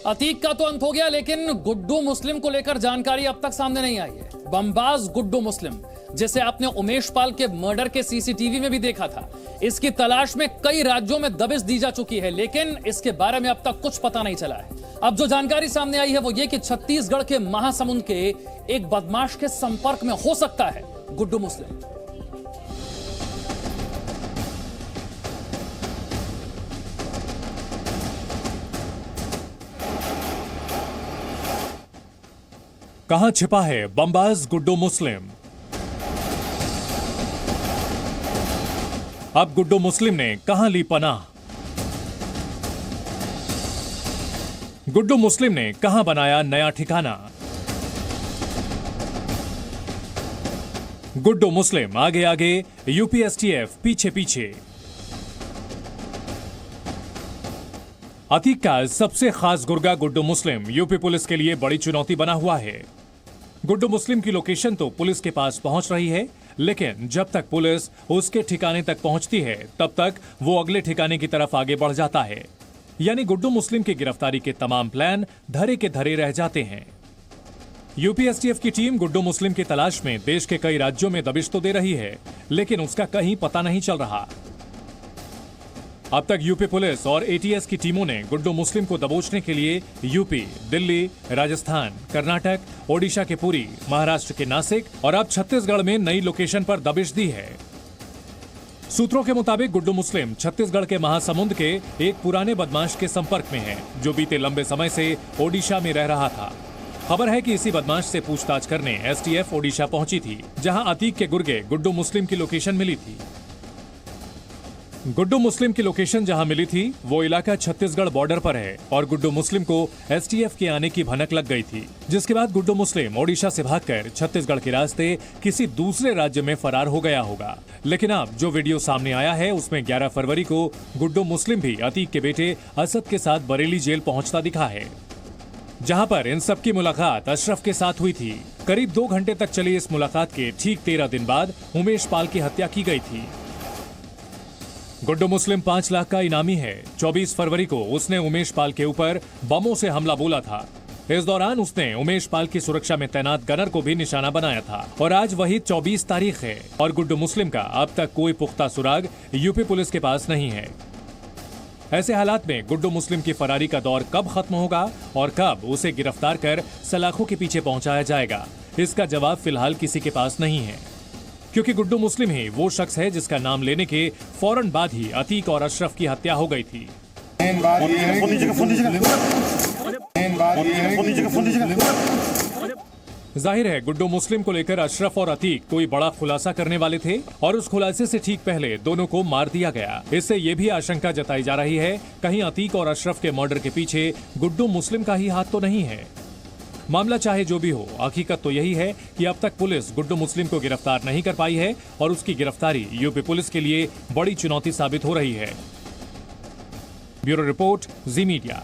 अतीक का तो अंत हो गया, लेकिन गुड्डू मुस्लिम को लेकर जानकारी अब तक सामने नहीं आई है। बमबाज गुड्डू मुस्लिम, जिसे आपने उमेश पाल के मर्डर के सीसीटीवी में भी देखा था, इसकी तलाश में कई राज्यों में दबिश दी जा चुकी है, लेकिन इसके बारे में अब तक कुछ पता नहीं चला है। अब जो जानकारी सामने आई है वो ये कि छत्तीसगढ़ के महासमुंद के एक बदमाश के संपर्क में हो सकता है गुड्डू मुस्लिम। कहां छिपा है बमबाज गुड्डू मुस्लिम? अब गुड्डू मुस्लिम ने कहां ली पनाह? गुड्डू मुस्लिम ने कहां बनाया नया ठिकाना? गुड्डू मुस्लिम आगे आगे, यूपीएसटीएफ पीछे पीछे। अतीक का सबसे खास गुर्गा गुड्डू मुस्लिम यूपी पुलिस के लिए बड़ी चुनौती बना हुआ है। गुड्डू मुस्लिम की लोकेशन तो पुलिस के पास पहुंच रही है, लेकिन जब तक पुलिस उसके ठिकाने तक पहुंचती है तब तक वो अगले ठिकाने की तरफ आगे बढ़ जाता है। यानी गुड्डू मुस्लिम की गिरफ्तारी के तमाम प्लान धरे के धरे रह जाते हैं। यूपीएसटीएफ की टीम गुड्डू मुस्लिम की तलाश में देश के कई राज्यों में दबिश तो दे रही है, लेकिन उसका कहीं पता नहीं चल रहा। अब तक यूपी पुलिस और एटीएस की टीमों ने गुड्डू मुस्लिम को दबोचने के लिए यूपी, दिल्ली, राजस्थान, कर्नाटक, ओडिशा के पुरी, महाराष्ट्र के नासिक और अब छत्तीसगढ़ में नई लोकेशन पर दबिश दी है। सूत्रों के मुताबिक गुड्डू मुस्लिम छत्तीसगढ़ के महासमुंद के एक पुराने बदमाश के संपर्क में है, जो बीते लंबे समय से ओडिशा में रह रहा था। खबर है कि इसी बदमाश से पूछताछ करने एसटीएफ ओडिशा पहुंची थी, जहां अतीक के गुर्गे गुड्डू मुस्लिम की लोकेशन मिली थी। गुड्डू मुस्लिम की लोकेशन जहां मिली थी वो इलाका छत्तीसगढ़ बॉर्डर पर है और गुड्डू मुस्लिम को एसटीएफ के आने की भनक लग गई थी, जिसके बाद गुड्डू मुस्लिम ओडिशा से भागकर छत्तीसगढ़ के रास्ते किसी दूसरे राज्य में फरार हो गया होगा। लेकिन अब जो वीडियो सामने आया है उसमें 11 फरवरी को गुड्डू मुस्लिम भी अतीक के बेटे असद के साथ बरेली जेल पहुंचता दिखा है, जहां पर इन सबकी मुलाकात अशरफ के साथ हुई थी। करीब 2 घंटे तक चली इस मुलाकात के ठीक 13 दिन बाद उमेश पाल की हत्या की गई थी। गुड्डू मुस्लिम 5 लाख का इनामी है। 24 फरवरी को उसने उमेश पाल के ऊपर बमों से हमला बोला था। इस दौरान उसने उमेश पाल की सुरक्षा में तैनात गनर को भी निशाना बनाया था। और आज वही 24 तारीख है और गुड्डू मुस्लिम का अब तक कोई पुख्ता सुराग यूपी पुलिस के पास नहीं है। ऐसे हालात में गुड्डू मुस्लिम की फरारी का दौर कब खत्म होगा और कब उसे गिरफ्तार कर सलाखों के पीछे पहुंचाया जाएगा, इसका जवाब फिलहाल किसी के पास नहीं है, क्योंकि गुड्डू मुस्लिम ही वो शख्स है जिसका नाम लेने के फौरन बाद ही अतीक और अशरफ की हत्या हो गई थी। जाहिर है गुड्डू मुस्लिम को लेकर अशरफ और अतीक कोई बड़ा खुलासा करने वाले थे और उस खुलासे से ठीक पहले दोनों को मार दिया गया। इससे ये भी आशंका जताई जा रही है कहीं अतीक और अशरफ के मर्डर के पीछे गुड्डू मुस्लिम का ही हाथ तो नहीं है। मामला चाहे जो भी हो, हकीकत तो यही है कि अब तक पुलिस गुड्डू मुस्लिम को गिरफ्तार नहीं कर पाई है और उसकी गिरफ्तारी यूपी पुलिस के लिए बड़ी चुनौती साबित हो रही है। ब्यूरो रिपोर्ट, जी मीडिया।